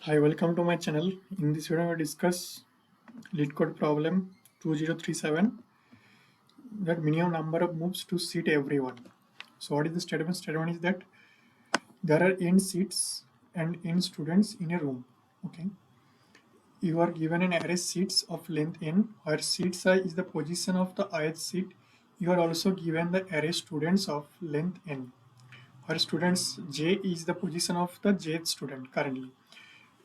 Hi, welcome to my channel. In this video, I will discuss LeetCode problem 2037, that minimum number of moves to seat everyone. So what is the statement? Statement is that there are n seats and n students in a room. Okay. You are given an array seats of length n, where seat size is the position of the ith seat. You are also given the array students of length n, where students j is the position of the jth student currently.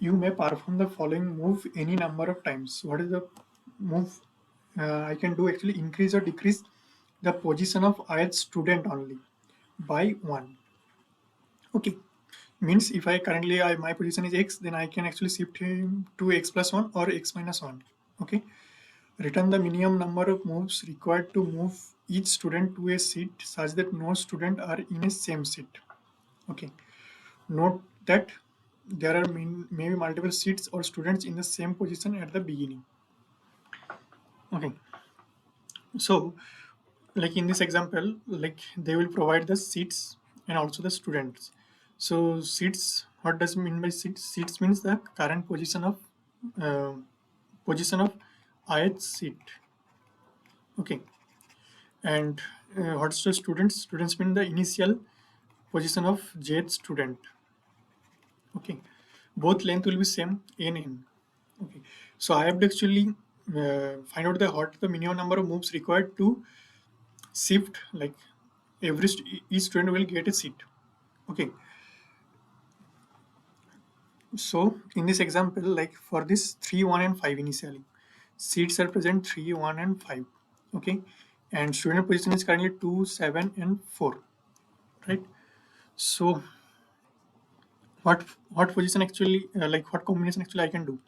You may perform the following move any number of times. What is the move I can do? Actually increase or decrease the position of ith student only by 1. Okay, means if I currently my position is x, then I can actually shift him to x plus 1 or x minus 1. Okay, return the minimum number of moves required to move each student to a seat such that no student are in a same seat. Okay, note that there are maybe multiple seats or students in the same position at the beginning. Okay, so like in this example, like they will provide the seats and also the students. So seats, what does it mean by seats? Seats means the current uh, position of ith seat. Okay, and what's the students? Students mean the initial position of jth student. Okay, both length will be same n. Okay, so I have to actually find out the what the minimum number of moves required to shift, like each student will get a seat. Okay, so in this example, like for this 3 1 and 5 initially seats are present 3 1 and 5. Okay, and student position is currently 2 7 and 4, right? So what position actually, like what combination actually I can do,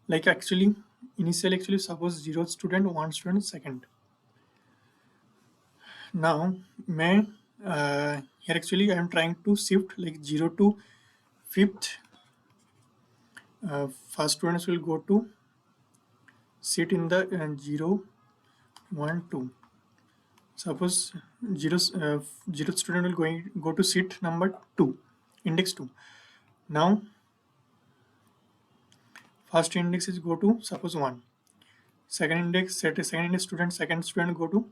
like actually initially actually suppose 0 student 1 student second. Now may here actually I am trying to shift like 0 to 5th. First students will go to sit in the 0 1 2. Suppose 0 0 student will go to seat number 2, index 2. Now first index is go to suppose 1. Second index set second index student, second student go to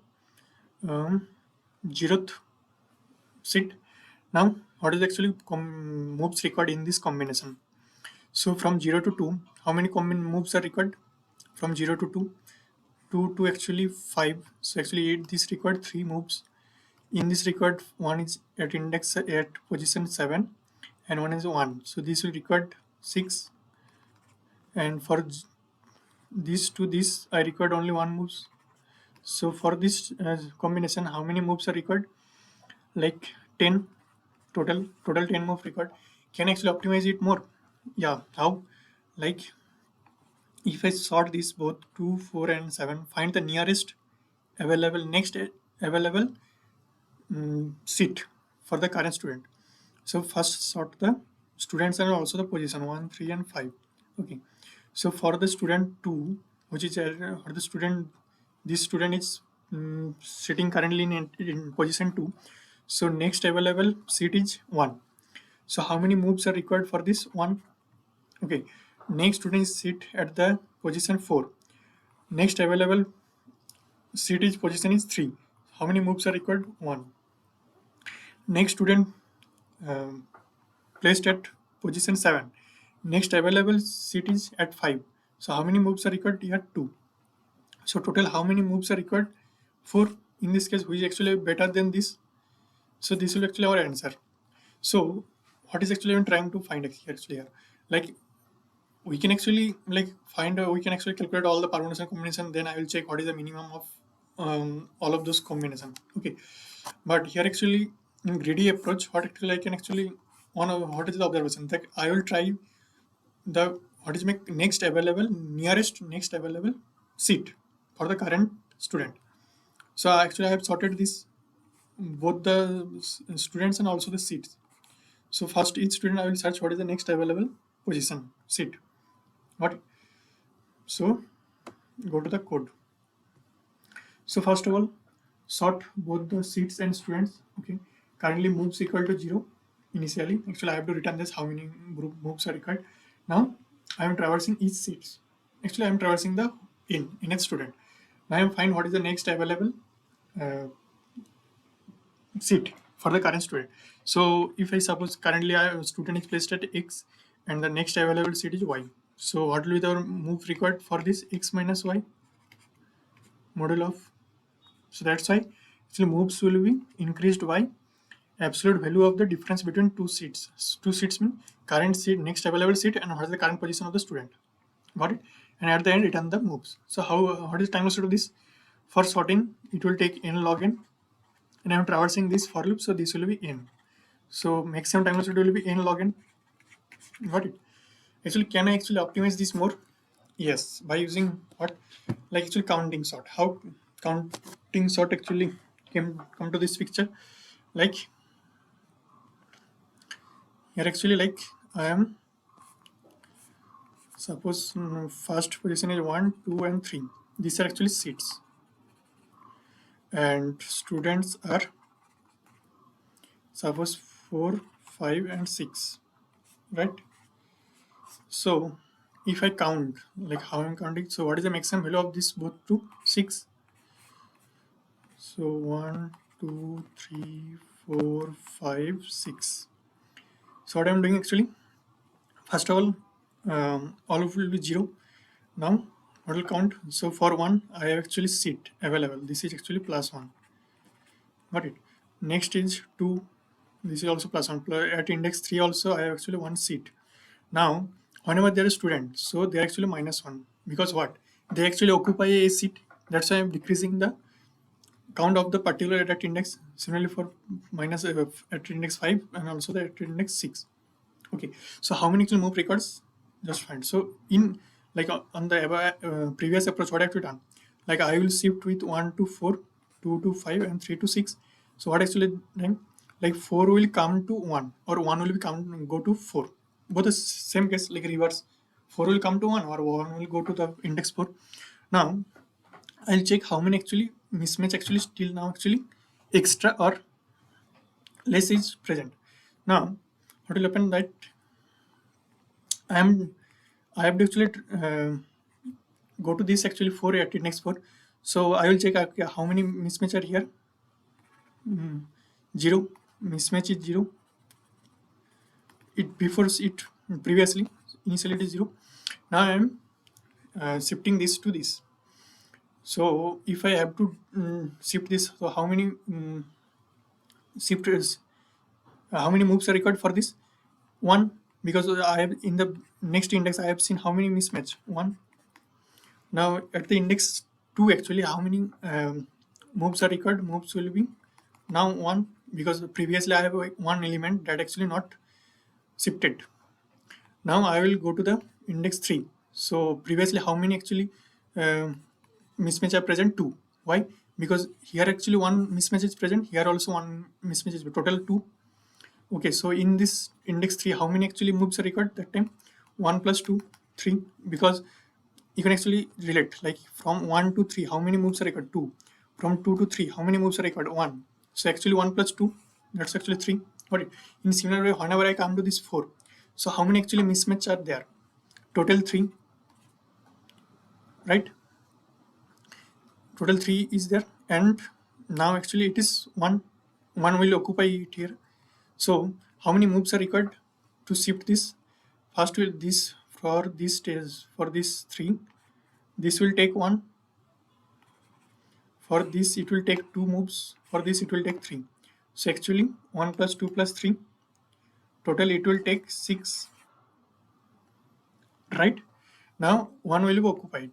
0th seat. Now what is actually moves required in this combination? So from 0 to 2, how many moves are required? From 0 to 2, 2 to actually 5. So actually this required 3 moves. In this required, one is at index at position 7 and one is 1. So this will require 6, and for this to this I required only 1 moves. So for this combination, how many moves are required? Like 10 total 10 moves required. Can I actually optimize it more? Yeah, how? Like if I sort this both 2 4 and 7, find the nearest available next available seat for the current student. So first sort the students and also the position 1 3 and 5. Okay, so for the student 2, which is for the student, this student is sitting currently in position 2. So next available seat is 1. So how many moves are required for this 1? Okay, next student is sit at the position 4. Next available seat is position is 3. How many moves are required? 1. Next student um, placed at position 7. Next available seat is at 5. So how many moves are required here? 2. So total how many moves are required? 4. In this case, which is actually better than this. So this will actually our answer. So what is actually I'm trying to find actually here? Like we can actually like find we can actually calculate all the permutation combination. Then I will check what is the minimum of all of those combination. Okay, but here actually in greedy approach, what actually I can actually what is the observation that I will try the what is my next available nearest next available seat for the current student. So actually I have sorted this both the students and also the seats. So first each student I will search what is the next available position seat. What? So go to the code. So first of all, sort both the seats and students. Okay, currently moves equal to 0 initially. Actually I have to return this how many group moves are required. Now I am traversing each seats. Actually, I am traversing the nth student. Now I am find what is the next available uh, seat for the current student. So if I suppose currently a student is placed at X and the next available seat is Y. So what will be the move required for this X minus Y module of? So that's why actually moves will be increased by absolute value of the difference between two seats. Two seats mean current seat, next available seat, and what is the current position of the student. Got it? And at the end, return the moves. So how is time velocity of this? For sorting, it will take n log n, and I'm traversing this for loop, so this will be n. So maximum time velocity will be n log n. Got it? Actually, can I actually optimize this more? Yes, by using what? Like actually counting sort. How counting sort actually come to this picture? Like here actually like I am suppose first position is 1, 2, and 3. These are actually seats, and students are suppose 4, 5, and 6, right? So if I count, like how I'm counting, so what is the maximum value of this both two? 6. So 1, 2, 3, 4, 5, 6. So what I'm doing actually, first of all of will be 0. Now what will count? So for 1, I have actually seat available. This is actually plus 1. Got it? Next is 2. This is also plus 1. At index 3 also, I have actually 1 seat. Now, whenever there is student, so they are actually minus 1. Because what? They actually occupy a seat. That's why I'm decreasing the count of the particular at index. Similarly for minus at index 5 and also the at index 6. Okay. So how many actually move records? Just fine. So in like on the previous approach, what have you done? Like I will shift with 1 to 4, 2 to 5, and 3 to 6. So what actually then? Like 4 will come to 1, or 1 will be come go to 4. Both the same case, like reverse. 4 will come to 1, or 1 will go to the index 4. Now I'll check how many actually mismatch actually still now actually extra or less is present. Now what will happen that I am I have to actually go to this actually 4 at next 4. So I will check how many mismatch are here. 0. Mismatch is 0. It before it previously initially it is 0. Now I am shifting this to this. So if I have to shift this, so how many shifters, how many moves are required for this? 1, because I have in the next index I have seen how many mismatch. 1. Now at the index 2 actually how many moves are required? Moves will be now 1, because previously I have one element that actually not shifted. Now I will go to the index 3. So previously how many actually mismatch are present? 2. Why? Because here actually one mismatch is present, here also one mismatch is total 2. Okay, so in this index 3 how many actually moves are required that time? 1 plus 2, 3, because you can actually relate like from 1 to 3 how many moves are required? 2. From 2 to 3 how many moves are required? 1. So actually 1 plus 2, that's actually 3. Got it? In similar way, whenever I come to this 4, so how many actually mismatch are there? Total 3, right? Total 3 is there, and now actually it is 1. 1 will occupy it here. So how many moves are required to shift this? First will this, for this stage, for this 3, this will take 1. For this it will take 2 moves. For this it will take 3. So actually 1 plus 2 plus 3, total it will take 6, right? Now 1 will be occupied.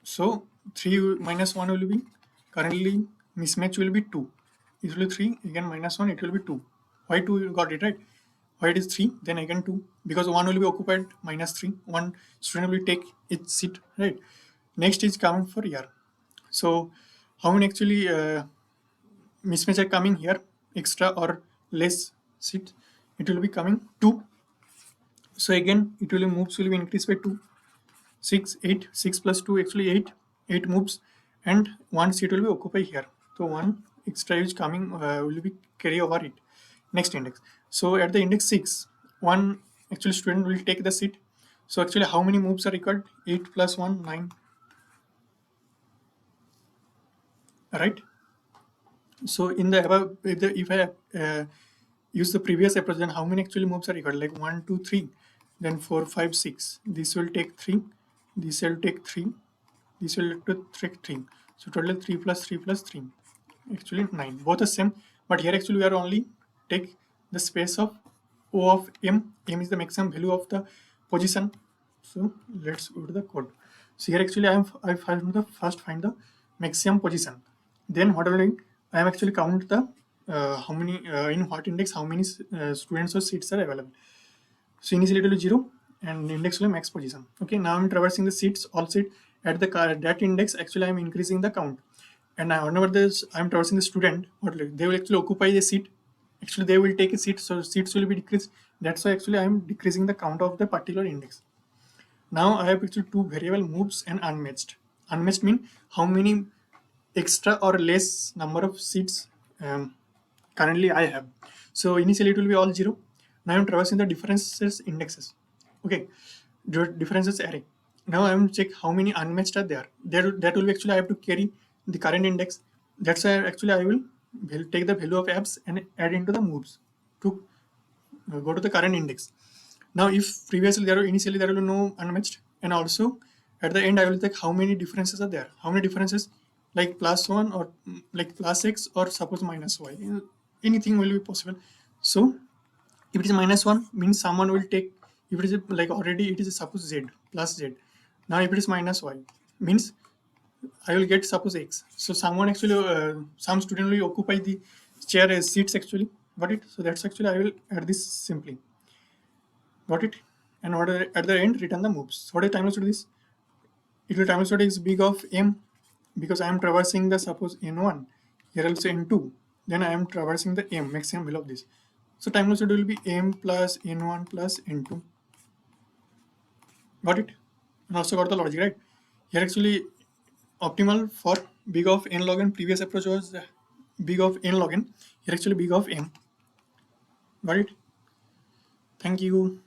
So 3 minus 1 will be, currently mismatch will be 2. It will be 3, again minus 1, it will be 2. Why 2? You got it right. Why it is 3, then again 2, because 1 will be occupied, minus 3. One student will take its seat, right? Next is coming for here. So how many actually mismatch are coming here, extra or less seat? It will be coming 2. So again it will be moves will be increased by 2. 6, 8, 6 plus 2 actually 8. 8 moves, and 1 seat will be occupied here. So 1 extra is coming, will be carry over it next index. So at the index 6, one actually student will take the seat. So actually how many moves are required? 8 plus 1, 9, right? So in the above, if I use the previous approach, then how many actually moves are required? Like 1, 2, 3, then 4, 5, 6. This will take 3, this will take 3, this will take 3. So total 3 plus 3 plus 3. Actually 9. Both are same, but here actually we are only take the space of O of M. M is the maximum value of the position. So let's go to the code. So here actually I find the maximum position. Then what I will do, I am actually count the how many in what index how many students or seats are available. So initially it will be 0 and index will be max position. Okay, now I'm traversing the seats, all seat at the that index. Actually I'm increasing the count, and whenever this I'm traversing the student, they will actually occupy the seat. Actually they will take a seat, so seats will be decreased. That's why actually I'm decreasing the count of the particular index. Now I have actually two variable moves and unmatched. Unmatched mean how many extra or less number of seats currently I have. So initially it will be all 0. Now I'm traversing the differences indexes. Okay, differences array. Now I'm check how many unmatched are there. That will be actually I have to carry the current index. That's why actually I will take the value of apps and add into the moves to go to the current index. Now if previously initially there will be no unmatched, and also at the end I will check how many differences are there. How many differences, like plus 1 or like plus x or suppose minus y. Anything will be possible. So if it is minus 1 means someone will take, if it is like already it is suppose z plus z. Now if it is minus y means I will get suppose x. So someone actually some student will occupy the chair as seats actually. Got it? So that's actually I will add this simply. Got it? And what at the end return the moves. So what is time to this? It will time is big of m, because I am traversing the suppose n1, here also n2, then I am traversing the m maximum value of this. So time will be m plus n1 plus n2. Got it? And also got the logic, right? Here actually optimal for big of n log n. Previous approach was big of n log n. Here actually big of m. Got it? Thank you.